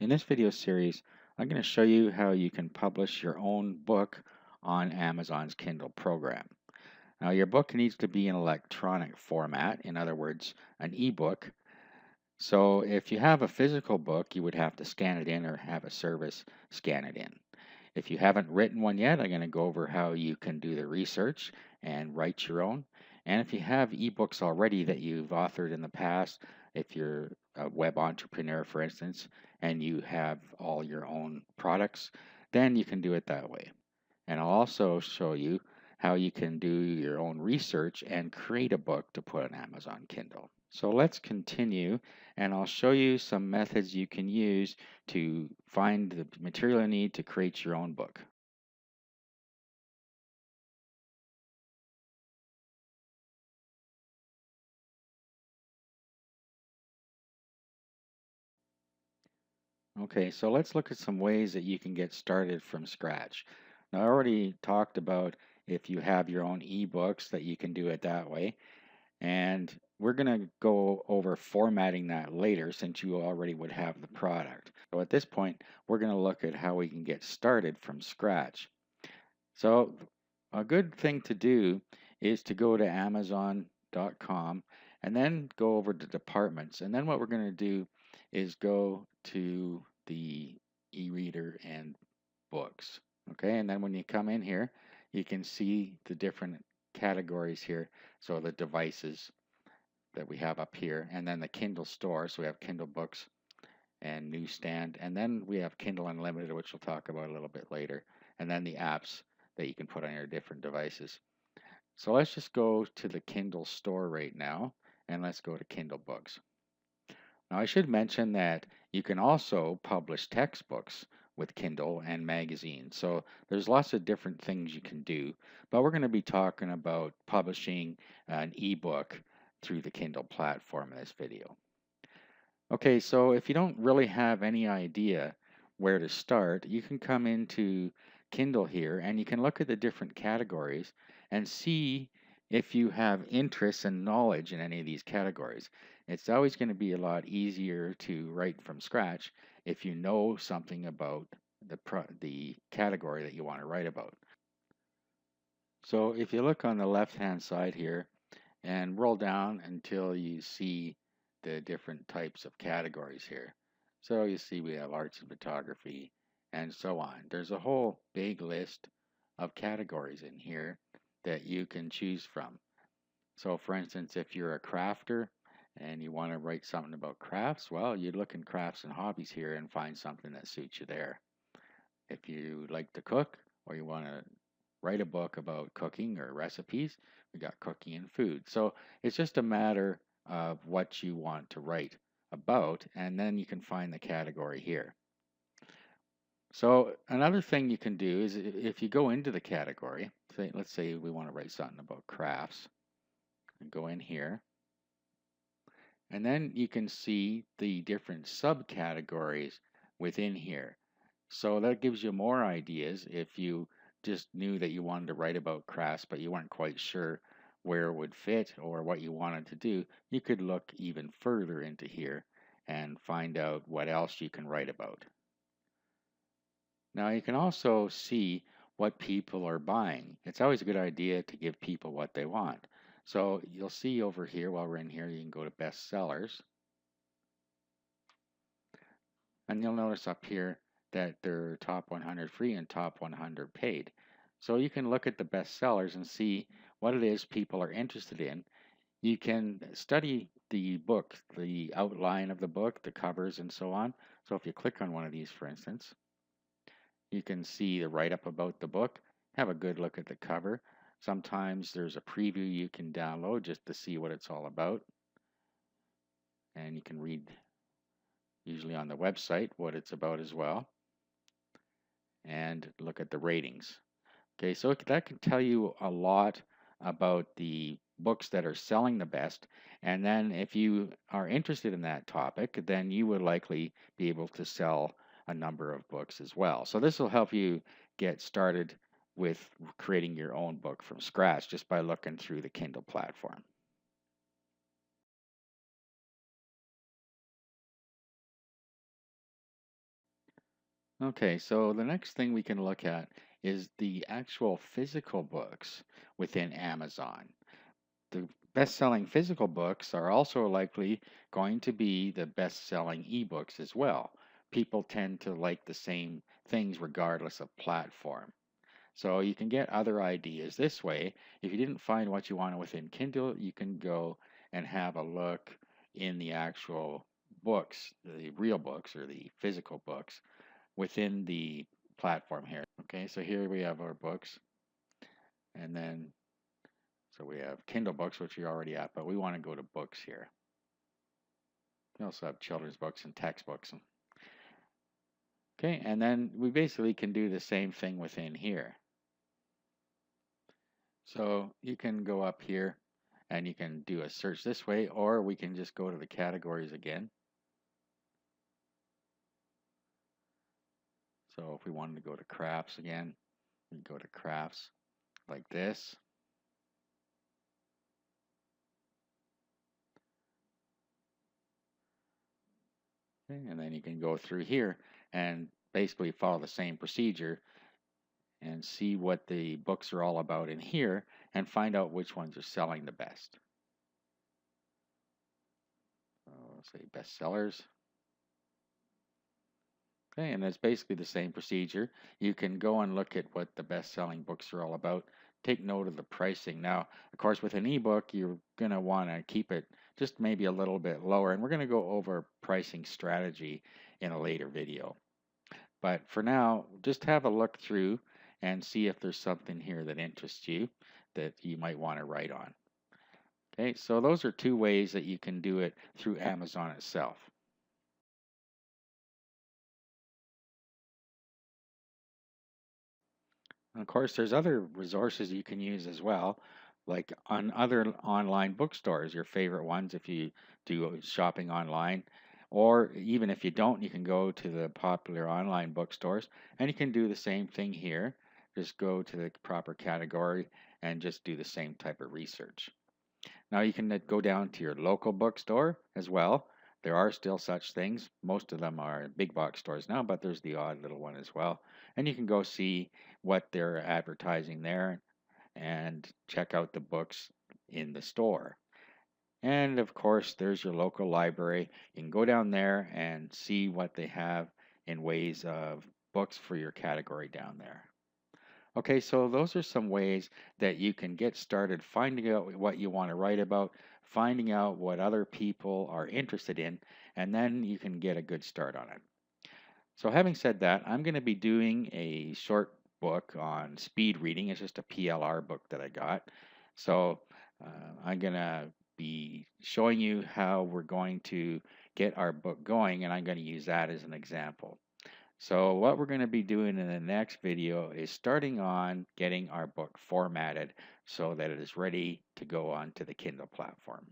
In this video series, I'm going to show you how you can publish your own book on Amazon's Kindle program. Now, your book needs to be in electronic format, in other words, an ebook. So if you have a physical book, you would have to scan it in or have a service scan it in. If you haven't written one yet, I'm going to go over how you can do the research and write your own. And if you have ebooks already that you've authored in the past, if you're a web entrepreneur, for instance, and you have all your own products, then you can do it that way. And I'll also show you how you can do your own research and create a book to put on Amazon Kindle. So let's continue, and I'll show you some methods you can use to find the material you need to create your own book. Okay, so let's look at some ways that you can get started from scratch. Now, I already talked about if you have your own ebooks that you can do it that way. And we're going to go over formatting that later since you already would have the product. So at this point, we're going to look at how we can get started from scratch. So a good thing to do is to go to Amazon.com and then go over to departments. And then what we're going to do is go to the e-reader and books. Okay, and then when you come in here, you can see the different categories here. So the devices that we have up here, and then the Kindle store. So we have Kindle books and newsstand, and then we have Kindle Unlimited, which we'll talk about a little bit later, and then the apps that you can put on your different devices. So let's just go to the Kindle store right now, and let's go to Kindle books. Now I should mention that you can also publish textbooks with Kindle and magazines. So there's lots of different things you can do, but we're going to be talking about publishing an ebook through the Kindle platform in this video. Okay, so if you don't really have any idea where to start, you can come into Kindle here and you can look at the different categories and see if you have interest and knowledge in any of these categories. It's always going to be a lot easier to write from scratch if you know something about the category that you want to write about. So if you look on the left-hand side here, and roll down until you see the different types of categories here. So you see we have arts and photography and so on. There's a whole big list of categories in here that you can choose from. So for instance, if you're a crafter and you want to write something about crafts, well, you look in crafts and hobbies here and find something that suits you there. If you like to cook or you want to write a book about cooking or recipes, we got cooking and food. So it's just a matter of what you want to write about, and then you can find the category here. So another thing you can do is if you go into the category, let's say we want to write something about crafts, and go in here, and then you can see the different subcategories within here. So that gives you more ideas if you just knew that you wanted to write about crafts, but you weren't quite sure where it would fit or what you wanted to do. You could look even further into here and find out what else you can write about. Now you can also see what people are buying. It's always a good idea to give people what they want. So you'll see over here, while we're in here, you can go to bestsellers. And you'll notice up here that there are top 100 free and top 100 paid. So you can look at the best sellers and see what it is people are interested in. You can study the book, the outline of the book, the covers, and so on. So if you click on one of these, for instance, you can see the write-up about the book, have a good look at the cover. Sometimes there's a preview you can download just to see what it's all about. And you can read, usually on the website, what it's about as well, and look at the ratings. Okay, so that can tell you a lot about the books that are selling the best. And then if you are interested in that topic, then you would likely be able to sell a number of books as well. So this will help you get started with creating your own book from scratch just by looking through the Kindle platform. Okay, so the next thing we can look at is the actual physical books within Amazon. The best-selling physical books are also likely going to be the best-selling ebooks as well. People tend to like the same things regardless of platform. So you can get other ideas this way. If you didn't find what you wanted within Kindle, you can go and have a look in the actual books, the real books or the physical books within the platform here. Okay, so here we have our books, and then so we have Kindle books, which you're already at, but we want to go to books here. We also have children's books and textbooks. Okay, and then we basically can do the same thing within here. So you can go up here and you can do a search this way, or we can just go to the categories again. So if we wanted to go to crafts again, we go to crafts like this. Okay, and then you can go through here and basically follow the same procedure and see what the books are all about in here and find out which ones are selling the best. So let's say bestsellers. Okay, and that's basically the same procedure. You can go and look at what the best-selling books are all about. Take note of the pricing. Now, of course, with an ebook, you're going to want to keep it just maybe a little bit lower, and we're going to go over pricing strategy in a later video. But for now, just have a look through and see if there's something here that interests you that you might want to write on. Okay, so those are two ways that you can do it through Amazon itself. And of course, there's other resources you can use as well, like on other online bookstores, your favorite ones if you do shopping online. Or even if you don't, you can go to the popular online bookstores and you can do the same thing here. Just go to the proper category and just do the same type of research. Now you can go down to your local bookstore as well. There are still such things. Most of them are big box stores now, but there's the odd little one as well. And you can go see what they're advertising there and check out the books in the store. And of course, there's your local library. You can go down there and see what they have in ways of books for your category down there. Okay, so those are some ways that you can get started finding out what you want to write about, finding out what other people are interested in, and then you can get a good start on it. So, having said that, I'm going to be doing a short book on speed reading. It's just a PLR book that I got. So, I'm going to be showing you how we're going to get our book going, and I'm going to use that as an example. So what we're going to be doing in the next video is starting on getting our book formatted so that it is ready to go onto the Kindle platform.